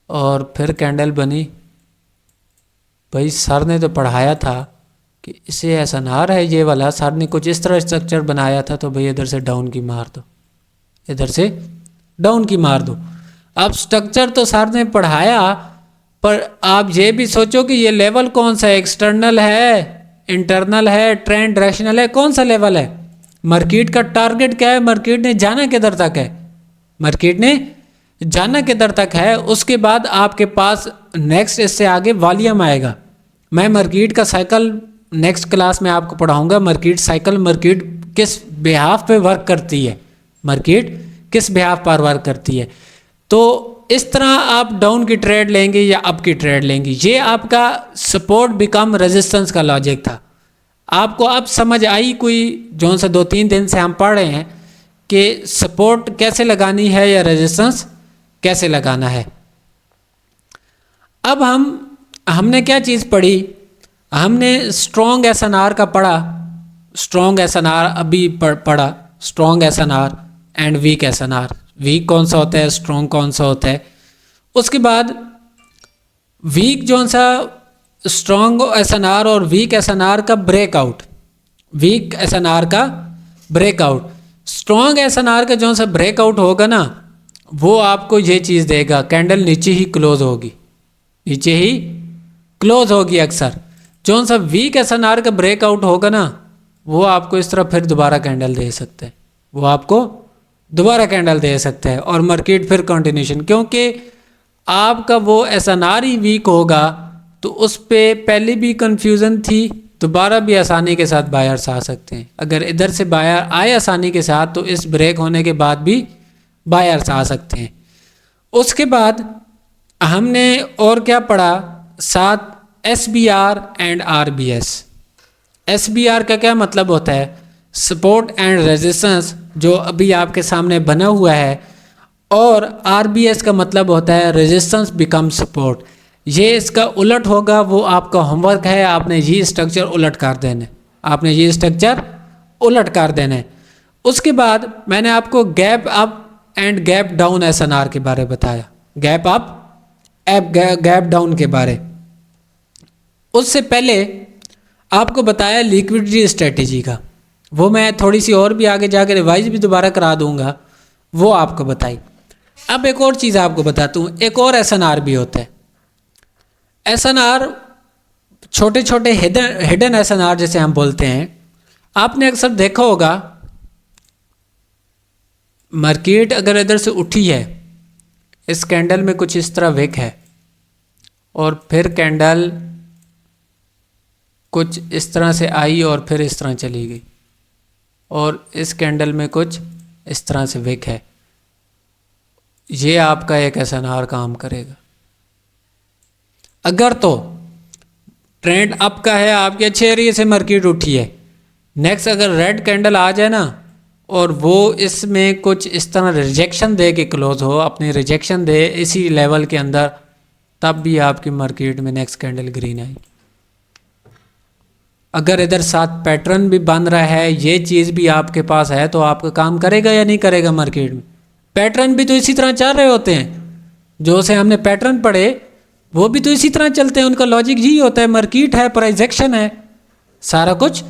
और फिर कैंडल बनी। भाई सर ने तो पढ़ाया था कि इसे एसएनआर है ये वाला, सर ने कुछ इस तरह स्ट्रक्चर बनाया था, तो भाई इधर से डाउन की मार दो, इधर से डाउन की मार दो। अब स्ट्रक्चर तो सर ने पढ़ाया, पर आप ये भी सोचो कि ये लेवल कौन सा है, एक्सटर्नल है, इंटरनल है, ट्रेंड डायरेक्शनल है, कौन सा लेवल है, मार्केट का टारगेट क्या है, मार्केट ने जाना किधर तक है, मार्केट ने जाना किधर तक है। उसके बाद आपके पास नेक्स्ट इससे आगे वॉल्यूम आएगा। मैं मार्केट का साइकिल नेक्स्ट क्लास में आपको पढ़ाऊंगा, मार्केट साइकिल, मार्केट किस बिहाफ पे वर्क करती है, मार्केट किस बिहाफ पर वर्क करती है। तो इस तरह आप डाउन की ट्रेड लेंगे या अप की ट्रेड लेंगे, ये आपका सपोर्ट बिकम रेजिस्टेंस का लॉजिक था। आपको अब समझ आई कोई, जो से 2-3 दिन से हम पढ़ रहे हैं कि सपोर्ट कैसे लगानी है या रेजिस्टेंस कैसे लगाना है। अब हमने क्या चीज़ पढ़ी, हमने स्ट्रॉन्ग एसएनआर का पढ़ा, स्ट्रॉन्ग एसएनआर अभी पढ़ा, strong SNR and weak SNR, weak कौन सा होता है, स्ट्रॉन्ग कौन सा होता है। उसके बाद वीक जो सा स्ट्रॉन्ग एसएनआर और वीक एसएनआर का ब्रेकआउट, वीक एसएनआर का ब्रेकआउट, स्ट्रॉन्ग एसएनआर का जो सा ब्रेकआउट होगा ना, वो आपको ये चीज़ देगा, कैंडल नीचे ही क्लोज होगी, नीचे ही क्लोज होगी अक्सर। जो सा वीक एसएनआर का ब्रेकआउट होगा ना, वो आपको इस तरह फिर दोबारा कैंडल दे सकते हैं, वो आपको दोबारा कैंडल दे सकते हैं और मार्केट फिर कंटिन्यूशन, क्योंकि आपका वो एसएनआर ही वीक होगा तो उस पर पहले भी कंफ्यूजन थी, दोबारा भी आसानी के साथ बायर्स आ सकते हैं। अगर इधर से बायर आए आसानी के साथ तो इस ब्रेक होने के बाद भी बायर्स आ सकते हैं। उसके बाद हमने और क्या पढ़ा, साथ SBR एंड RBS। SBR का क्या मतलब होता है, सपोर्ट एंड रेजिस्टेंस, जो अभी आपके सामने बना हुआ है, और RBS का मतलब होता है रेजिस्टेंस बिकम सपोर्ट। ये इसका उलट होगा, वो आपका होमवर्क है, आपने ये स्ट्रक्चर उलट कर देना, आपने ये स्ट्रक्चर उलट कर देना है। उसके बाद मैंने आपको gap up and gap down SNR के बारे बताया, गैप अप गैप डाउन के बारे। उससे पहले आपको बताया लिक्विडिटी स्ट्रेटेजी का, वो मैं थोड़ी सी और भी आगे जाकर रिवाइज भी दोबारा करा दूंगा, वो आपको बताई। अब एक और चीज़ आपको बताता हूँ, एक और SNR भी होता है। SNR छोटे छोटे हिडन SNR जैसे हम बोलते हैं। आपने अक्सर देखा होगा मार्केट अगर इधर से उठी है, इस कैंडल में कुछ इस तरह विक है, और फिर कैंडल कुछ इस तरह से आई और फिर इस तरह चली गई, और इस कैंडल में कुछ इस तरह से विक है, ये आपका एक SNR काम करेगा। अगर तो ट्रेंड अप का है, आपके अच्छे एरिया से मार्केट उठी है, नेक्स्ट अगर रेड कैंडल आ जाए ना और वो इसमें कुछ इस तरह रिजेक्शन दे के क्लोज हो, अपनी रिजेक्शन दे इसी लेवल के अंदर, तब भी आपकी मार्केट में नेक्स्ट कैंडल ग्रीन आई। अगर इधर साथ पैटर्न भी बन रहा है, ये चीज़ भी आपके पास है, तो आपका काम करेगा या नहीं करेगा मार्केट में। पैटर्न भी तो इसी तरह चल रहे होते हैं, जो से हमने पैटर्न पढ़े वो भी तो इसी तरह चलते हैं, उनका लॉजिक यही होता है। मार्केट है, प्राइस एक्शन है, सारा कुछ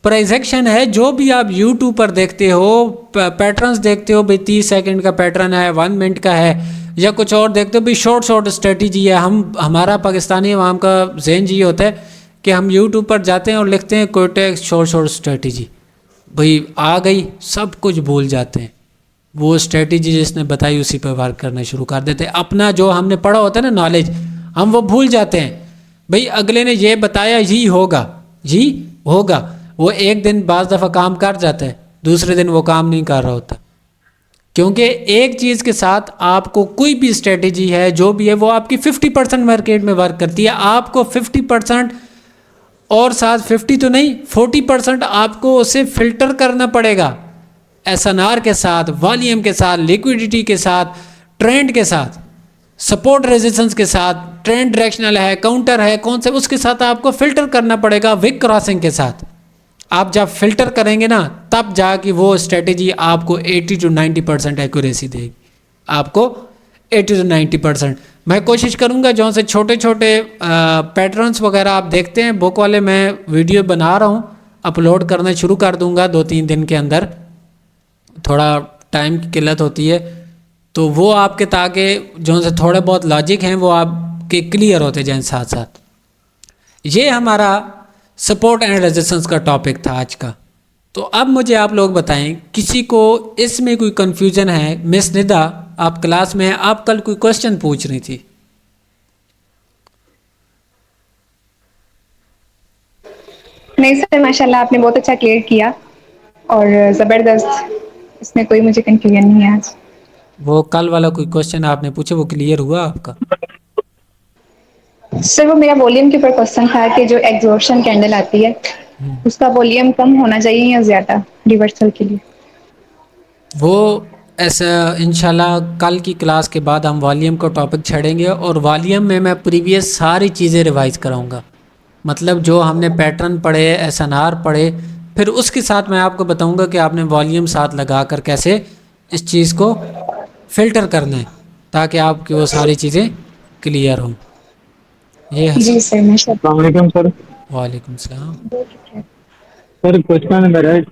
प्राइस एक्शन है। जो भी आप यूट्यूब पर देखते हो, पैटर्न्स देखते हो, भाई 30 सेकंड का पैटर्न है, 1 मिनट का है, या कुछ और देखते हो, भाई शॉर्ट स्ट्रेटजी है। हमारा पाकिस्तानी अवाम का ज़हन ये होता है कि हम यूट्यूब पर जाते हैं और लिखते हैं कोटेक्स शॉर्ट स्ट्रेटजी, भाई आ गई, सब कुछ भूल जाते हैं। वो स्ट्रेटजी जिसने बताई उसी पर वर्क करना शुरू कर देते हैं। अपना जो हमने पढ़ा होता है ना नॉलेज, हम वो भूल जाते हैं। भाई अगले ने ये बताया, यही होगा, यही होगा। वो एक दिन बाज़ दफ़ा काम कर जाता है, दूसरे दिन वो काम नहीं कर रहा होता, क्योंकि एक चीज़ के साथ आपको कोई भी स्ट्रेटजी है जो भी है वो आपकी 50% मार्केट में वर्क करती है। आपको 50% और साथ 50 तो नहीं 40% आपको उसे फिल्टर करना पड़ेगा, SNR के साथ, वॉल्यूम के साथ, लिक्विडिटी के साथ, ट्रेंड के साथ, सपोर्ट रेजिस्टेंस के साथ, ट्रेंड डायरेक्शनल है, काउंटर है, कौन से, उसके साथ आपको फिल्टर करना पड़ेगा। विक क्रॉसिंग के साथ आप जब फिल्टर करेंगे ना, तब जाके वो स्ट्रेटेजी आपको 80 to 90% एक्यूरेसी देगी, आपको 80 to 90%। मैं कोशिश करूंगा जो से छोटे छोटे पैटर्न्स वगैरह आप देखते हैं बुक वाले, मैं वीडियो बना रहा हूँ, अपलोड करना शुरू कर दूंगा 2-3 दिन के अंदर। थोड़ा टाइम की किल्लत होती है, तो वो आपके ताकि जो से थोड़े बहुत लॉजिक हैं वो आपके क्लियर होते जाएं साथ साथ। ये हमारा सपोर्ट एंड रेजिस्टेंस का टॉपिक था आज का। तो अब मुझे आप लोग बताएं, किसी को इसमें कोई कन्फ्यूजन है? मिस निदा आप क्लास में हैं, आप कल कोई क्वेश्चन पूछ रही थी। नहीं सर, माशाल्लाह आपने बहुत अच्छा क्लियर किया और ज़बरदस्त, इसमें कोई मुझे कंफ्यूजन नहीं है आज। वो कल वाला कोई क्वेश्चन आपने पूछा, वो क्लियर हुआ आपका? सर वो मेरा वॉल्यूम के ऊपर क्वेश्चन था कि जो एग्जॉर्शन कैंडल आती है उसका वॉल्यूम कम होना चाहिए या ज़्यादा रिवर्सल के लिए। वो ऐसा इंशाल्लाह कल की क्लास के बाद हम वॉल्यूम का टॉपिक छेड़ेंगे, और वॉल्यूम में मैं प्रीवियस सारी चीज़ें रिवाइज कराऊंगा। मतलब जो हमने पैटर्न पढ़े, SNR पढ़े, फिर उसके साथ मैं आपको बताऊंगा कि आपने वॉल्यूम साथ लगा कर कैसे इस चीज़ को फ़िल्टर करना है, ताकि आपकी वो सारी चीज़ें क्लियर हों। ये जी सर, माशाल्लाह। अस्सलाम वालेकुम सर। वालेकुम सलाम। सर क्वेश्चन मेरा है,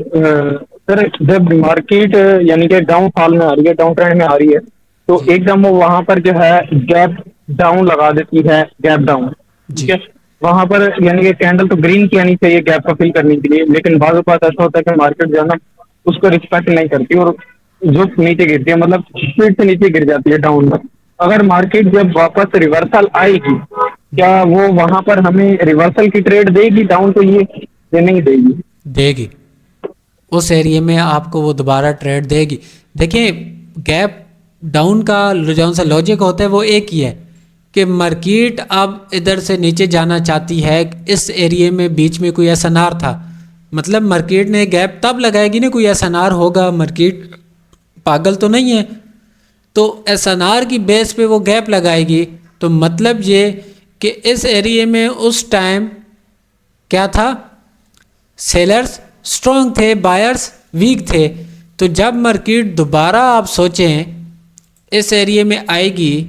सर जब मार्केट यानी कि डाउन फॉल में आ रही है, डाउन ट्रेंड में आ रही है, तो जी एकदम वो वहां पर जो है गैप डाउन लगा देती है, गैप डाउन, ठीक जी है। वहां पर यानी कि कैंडल तो ग्रीन की आनी चाहिए गैप को फिल करने के लिए, लेकिन बाज़ औक़ात ऐसा होता है कि मार्केट जो है ना उसको रिस्पेक्ट नहीं करती और जो नीचे गिरती है, मतलब स्पीड से नीचे गिर जाती है डाउन में। अगर मार्केट जब वापस रिवर्सल आएगी, क्या वो वहां पर हमें रिवर्सल की ट्रेड देगी डाउन को, ये नहीं देगी? देगी, उस एरिया में आपको वो दोबारा ट्रेड देगी। देखिए, गैप डाउन का जो सा लॉजिक होता है वो एक ही है कि मार्केट अब इधर से नीचे जाना चाहती है, इस एरिया में बीच में कोई एसएनआर था, मतलब मार्केट ने गैप तब लगाएगी ना, कोई एसएनआर होगा, मार्केट पागल तो नहीं है, तो एसएनआर की बेस पे वो गैप लगाएगी। तो मतलब ये कि इस एरिया में उस टाइम क्या था, सेलर्स स्ट्रॉन्ग थे, बायर्स वीक थे। तो जब मार्केट दोबारा आप सोचें इस एरिया में आएगी,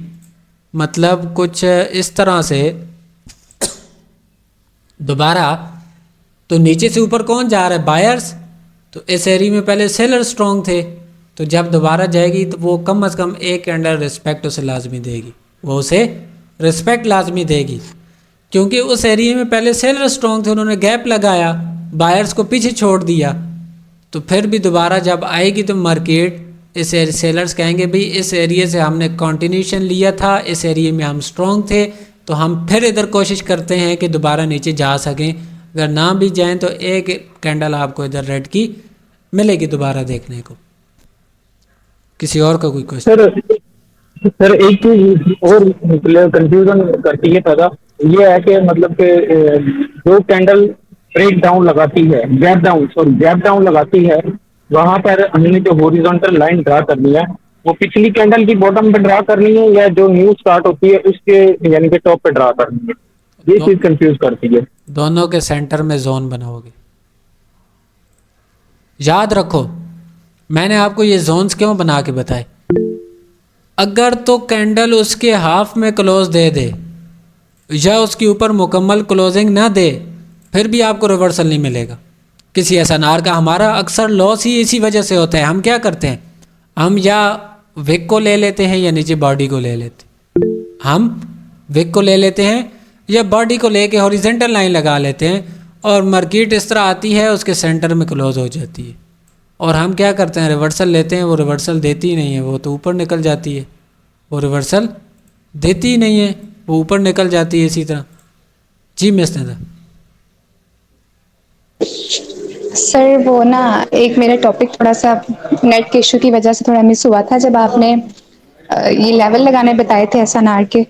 मतलब कुछ इस तरह से दोबारा, तो नीचे से ऊपर कौन जा रहा है, बायर्स। तो इस एरिया में पहले सेलर स्ट्रॉन्ग थे, तो जब दोबारा जाएगी तो वो कम से कम एक कैंडल रिस्पेक्ट उसे लाजमी देगी, वो उसे रिस्पेक्ट लाजमी देगी, क्योंकि उस एरिया में पहले सेलर स्ट्रॉन्ग थे, उन्होंने गैप लगाया, बायर्स को पीछे छोड़ दिया। तो फिर भी दोबारा जब आएगी तो मार्केट, इस सेलर्स कहेंगे भाई इस एरिया से हमने कंटिन्यूशन लिया था, इस एरिया में हम स्ट्रॉन्ग थे, तो हम फिर इधर कोशिश करते हैं कि दोबारा नीचे जा सकें। अगर ना भी जाएं तो एक कैंडल आपको इधर रेड की मिलेगी दोबारा देखने को। किसी और का कोई क्वेश्चन? सर एक चीज और कंफ्यूजन करती है पैदा, ये है कि मतलब कि जो कैंडल ब्रेक डाउन लगाती है, गैप डाउन लगाती है, वहां पर हमने जो हॉरिजॉन्टल लाइन ड्रा करनी है, वो पिछली कैंडल की बॉटम पे ड्रा करनी है या जो न्यू स्टार्ट होती है उसके यानी कि टॉप पे ड्रा करनी है? ये चीज कंफ्यूज करती है। दोनों के सेंटर में जोन बनाओगे। याद रखो, मैंने आपको ये जोन्स क्यों बना के बताए। अगर तो कैंडल उसके हाफ में क्लोज दे दे या उसके ऊपर मुकम्मल क्लोजिंग ना दे, फिर भी आपको रिवर्सल नहीं मिलेगा किसी एसएनआर का। हमारा अक्सर लॉस ही इसी वजह से होता है। हम क्या करते हैं, हम या विक को ले लेते हैं या नीचे बॉडी को ले लेते हैं। हम विक को ले लेते हैं या बॉडी को लेके हॉरिजॉन्टल लाइन लगा लेते हैं, और मार्केट इस तरह आती है उसके सेंटर में क्लोज हो जाती है, और हम क्या करते हैं, रिवर्सल लेते हैं। वो रिवर्सल देती ही नहीं है, वो तो ऊपर निकल जाती है। वो रिवर्सल देती ही नहीं है, वो ऊपर निकल जाती है इसी तरह। जी मिस नेता। सर वो ना एक मेरा टॉपिक थोड़ा सा नेट के इशू की वजह से थोड़ा मिस हुआ था, जब आपने ये लेवल लगाने बताए थे एसएनआर के,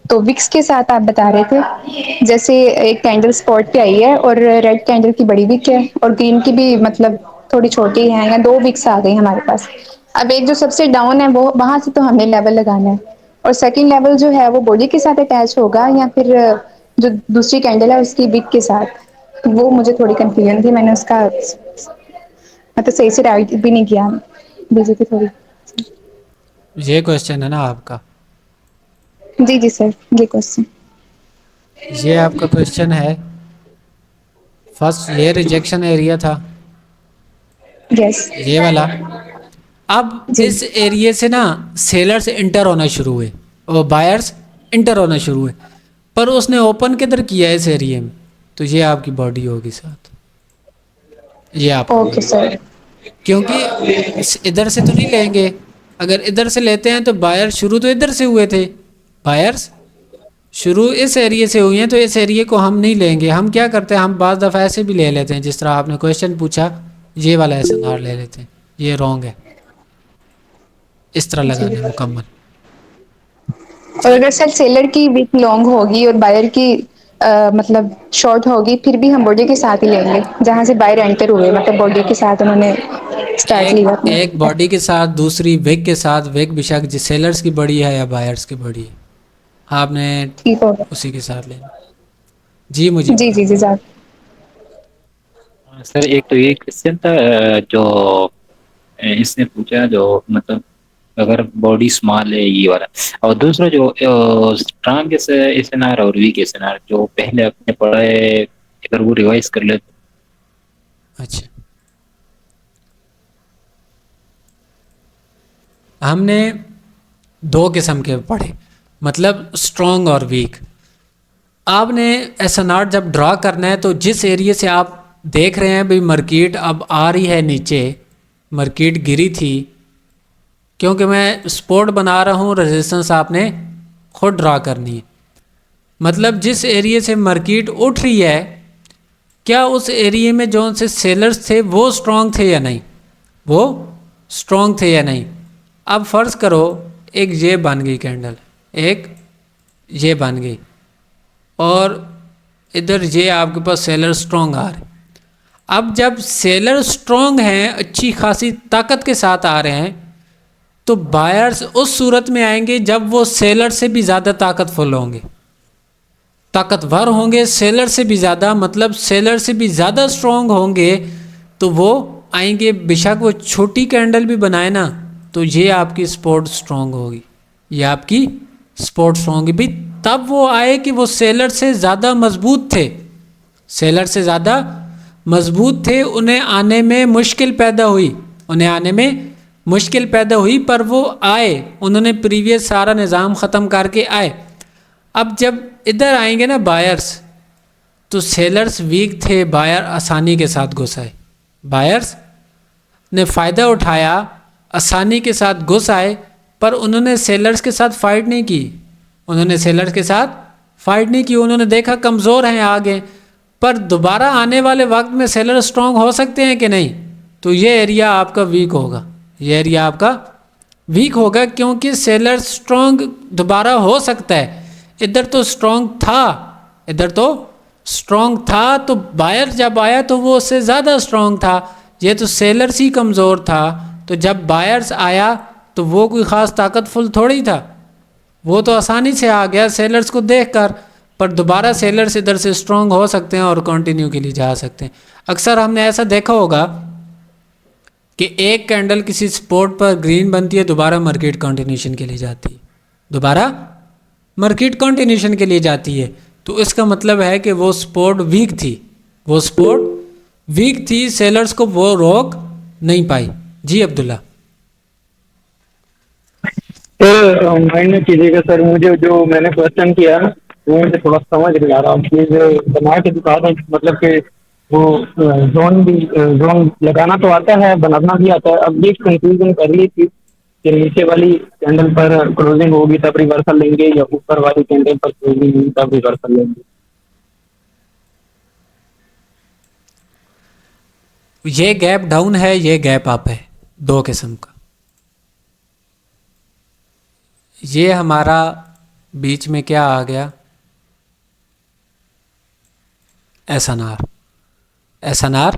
तो विक्स के साथ आप बता रहे थे जैसे एक कैंडल स्पॉट पे आई है और रेड कैंडल की बड़ी विक है और ग्रीन की भी मतलब थोड़ी छोटी है, या दो विक्स आ गई हमारे पास। अब एक जो सबसे डाउन है वो वहां से तो हमें लेवल लगाना है, और सेकंड लेवल जो है वो बॉडी के साथ अटैच होगा या फिर जो दूसरी कैंडल है उसकी विक के साथ, वो मुझे थोड़ी कंफ्यूजन थी। मैंने उसका मतलब सही से राइट भी नहीं किया, बिजी थी थोड़ी। ये क्वेश्चन है ना आपका, जी जी सर, ये क्वेश्चन। ये आपका क्वेश्चन है। फर्स्ट ये रिजेक्शन एरिया था, यस। ये वाला। अब जी। इस एरिया से ना सेलर्स इंटर होना शुरू हुए और बायर्स इंटर होना शुरू हुए, पर उसने ओपन किधर किया है इस एरिया में, तो ये आपकी बॉडी होगी साथ, ये आपका ओके सर। क्योंकि इधर से तो नहीं लेंगे। अगर इधर से लेते हैं तो बायर शुरू तो इधर से हुए थे, बायर्स शुरू इस एरिया से हुई हैं, तो इस एरिया को हम नहीं लेंगे। हम क्या करते हैं, हम बाज़ दफ़ा ऐसे भी ले लेते हैं, जिस तरह आपने क्वेश्चन पूछा, ये वाला एसएनआर ले लेते हैं, ये रॉन्ग है, इस तरह लगाना है मुकम्मल। और अगर सर सेलर की विक लॉन्ग होगी और बायर की मतलब शॉर्ट होगी, फिर भी हम बॉडी के साथ ही लेंगे जहां से बायर एंटर हुए, मतलब बॉडी के साथ उन्होंने स्टार्ट लिया एक अपना। एक बॉडी के साथ, दूसरी विग के साथ, विग बेशक जिस सेलर्स की बड़ी है या बायर्स की बड़ी है, आपने ठीक होगा। उसी के साथ लेना। जी मुझे जी जी जी सर। सर एक तो ये क्वेश्चन था जो इसने पूछा, जो मतलब अगर बॉडी स्मॉल है ये वाला, और दूसरा जो स्ट्रांग एसएनआर और वीक एसएनआर जो पहले आपने पढ़ा है, अगर वो रिवाइज कर ले। अच्छा, हमने दो किस्म के पढ़े, मतलब स्ट्रॉन्ग और वीक। आपने SNR जब ड्रा करना है तो जिस एरिया से आप देख रहे हैं भाई मार्केट अब आ रही है नीचे, मार्केट गिरी थी, क्योंकि मैं सपोर्ट बना रहा हूँ, रेजिस्टेंस आपने खुद ड्रा करनी है। मतलब जिस एरिया से मार्केट उठ रही है, क्या उस एरिया में जो से सेलर्स थे वो स्ट्रॉन्ग थे या नहीं, वो स्ट्रॉन्ग थे या नहीं। अब फ़र्ज़ करो एक ये बन गई कैंडल, एक ये बन गई, और इधर ये आपके पास सेलर स्ट्रॉन्ग आ रहे। अब जब सेलर स्ट्रॉन्ग हैं, अच्छी खासी ताकत के साथ आ रहे हैं, तो बायर्स उस सूरत में आएंगे जब वो सेलर से भी ज़्यादा ताकतफुल होंगे, ताकतवर होंगे सेलर से भी ज़्यादा, मतलब सेलर से भी ज़्यादा स्ट्रॉन्ग होंगे, तो वो आएंगे। बेशक वो छोटी कैंडल भी बनाए ना, तो ये आपकी सपोर्ट स्ट्रॉन्ग होगी, ये आपकी सपोर्ट स्ट्रॉन्ग होगी भी। तब वो आए कि वो सेलर से ज़्यादा मजबूत थे, सेलर से ज़्यादा मजबूत थे, उन्हें आने में मुश्किल पैदा हुई, उन्हें आने में मुश्किल पैदा हुई, पर वो आए, उन्होंने प्रीवियस सारा निज़ाम ख़त्म करके आए। अब जब इधर आएंगे ना बायर्स, तो सेलर्स वीक थे, बायर आसानी के साथ घुस आए, बायर्स ने फ़ायदा उठाया, आसानी के साथ घुस आए, पर उन्होंने सेलर्स के साथ फाइट नहीं की, उन्होंने सेलर्स के साथ फाइट नहीं की। उन्होंने देखा कमज़ोर हैं आगे, पर दोबारा आने वाले वक्त में सेलर स्ट्रॉन्ग हो सकते हैं कि नहीं, तो ये एरिया आपका वीक होगा, ये एरिया आपका वीक होगा, क्योंकि सेलर स्ट्रॉन्ग दोबारा हो सकता है। इधर तो स्ट्रॉन्ग था, इधर तो स्ट्रॉन्ग था, तो बायर जब आया तो वो उससे ज़्यादा स्ट्रॉन्ग था, ये तो सेलर्स ही कमज़ोर था। तो जब बायर्स आया तो वो कोई ख़ास ताकतफुल थोड़ी था, वो तो आसानी से आ गया सेलर्स को देखकर, पर दोबारा सेलर्स इधर से स्ट्रॉन्ग हो सकते हैं और कंटिन्यू के लिए जा सकते हैं। अक्सर हमने ऐसा देखा होगा कि एक कैंडल किसी सपोर्ट पर ग्रीन बनती है, दोबारा मार्केट कंटिन्यूशन के लिए जाती है, दोबारा मार्केट कंटिन्यूशन के लिए जाती है, तो इसका मतलब है कि वो सपोर्ट वीक थी, वो सपोर्ट वीक थी, सेलर्स को वो रोक नहीं पाई। जी अब्दुल्ला। तो माइंड में कीजिएगा सर, मुझे जो मैंने क्वेश्चन किया ना वो मुझे थोड़ा समझ नहीं आ रहा, प्लीज बना के दिखा दें। मतलब कि वो जोन भी जोन लगाना तो आता है, बनाना भी आता है। अब ये कंफ्यूजन कर ली थी कि नीचे वाली कैंडल पर क्लोजिंग होगी तब रिवर्सल लेंगे, या ऊपर वाली कैंडल पर क्लोजिंग होगी तब रिवर्सल लेंगे। ये गैप डाउन है, ये गैप अप है, दो किस्म का। ये हमारा बीच में क्या आ गया, SNR, SNR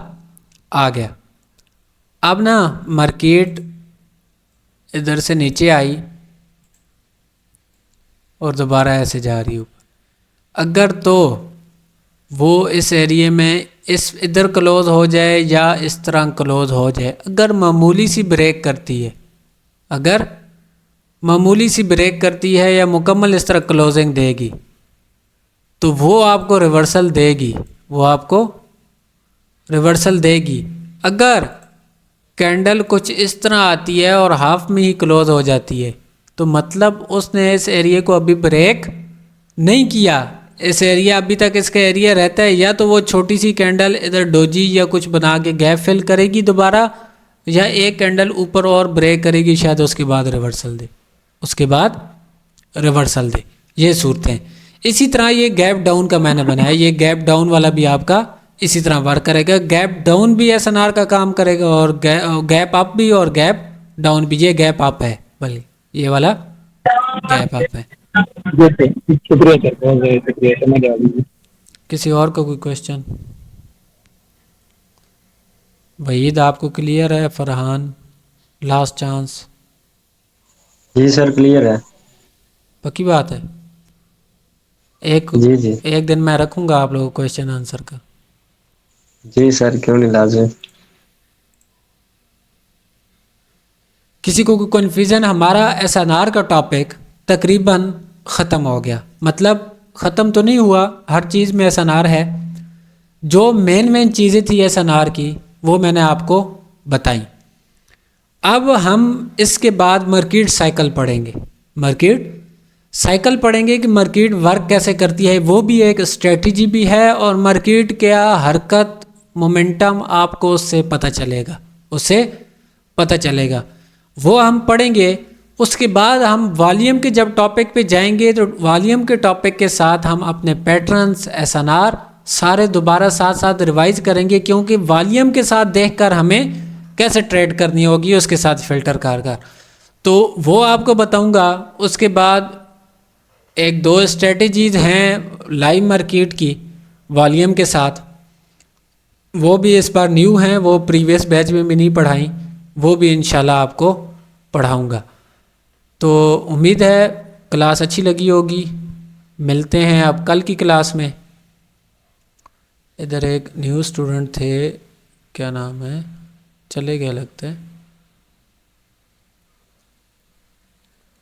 आ गया। अब ना मार्केट इधर से नीचे आई और दोबारा ऐसे जा रही ऊपर। अगर तो वो इस एरिया में इस इधर क्लोज हो जाए या इस तरह क्लोज हो जाए, अगर मामूली सी ब्रेक करती है, अगर मामूली सी ब्रेक करती है या मुकम्मल इस तरह क्लोजिंग देगी, तो वो आपको रिवर्सल देगी, वो आपको रिवर्सल देगी। अगर कैंडल कुछ इस तरह आती है और हाफ में ही क्लोज हो जाती है, तो मतलब उसने इस एरिया को अभी ब्रेक नहीं किया, इस एरिया अभी तक इसका एरिया रहता है। या तो वो छोटी सी कैंडल इधर डोजी या कुछ बना के गैप फिल करेगी दोबारा, या एक कैंडल ऊपर और ब्रेक करेगी, शायद उसके बाद रिवर्सल दे, उसके बाद रिवर्सल दे। ये सूरतें। इसी तरह ये गैप डाउन का मैंने बनाया, ये गैप डाउन वाला भी आपका इसी तरह वर्क करेगा। गैप डाउन भी SNR का काम करेगा और गैप अप भी और गैप डाउन भी। ये गैप अप है, भले ये वाला गैप अप है। शुक्रिया सर, बहुत शुक्रिया, समझ आ गई। किसी और को कोई क्वेश्चन? वहीद आपको क्लियर है? Farhan last chance. जी सर क्लियर है। पक्की बात है? जी जी एक दिन मैं रखूंगा आप लोगों को क्वेश्चन आंसर का। जी सर, क्यों नहीं, लाजिम। किसी को कोई कन्फ्यूज़न? हमारा SNR का टॉपिक तकरीबन ख़त्म हो गया, मतलब ख़त्म तो नहीं हुआ, हर चीज़ में SNR है। जो मेन चीज़ें थी SNR की वो मैंने आपको बताई। अब हम इसके बाद मार्केट साइकिल पढ़ेंगे, मार्केट साइकिल पढ़ेंगे कि मार्केट वर्क कैसे करती है, वो भी एक स्ट्रेटजी भी है, और मार्केट क्या हरकत मोमेंटम आपको उससे पता चलेगा, वो हम पढ़ेंगे। उसके बाद हम वॉल्यूम के जब टॉपिक पे जाएंगे तो वॉल्यूम के टॉपिक के साथ हम अपने पैटर्न्स, एसएनआर सारे दोबारा साथ साथ रिवाइज करेंगे, क्योंकि वॉल्यूम के साथ देखकर हमें कैसे ट्रेड करनी होगी उसके साथ फिल्टर कर तो वो आपको बताऊंगा। उसके बाद एक दो स्ट्रेटजीज हैं लाइव मार्केट की वॉल्यूम के साथ, वो भी इस बार न्यू हैं, वो प्रीवियस बैच में भी नहीं पढ़ाई, वो भी इंशाल्लाह आपको पढ़ाऊंगा। तो उम्मीद है क्लास अच्छी लगी होगी। मिलते हैं अब कल की क्लास में। इधर एक न्यू स्टूडेंट थे, क्या नाम है, चले गए लगता है,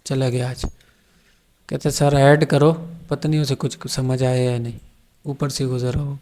चला गया आज। कहते सर ऐड करो, पता नहीं उसे कुछ समझ आया या नहीं, ऊपर से गुजरा होगा।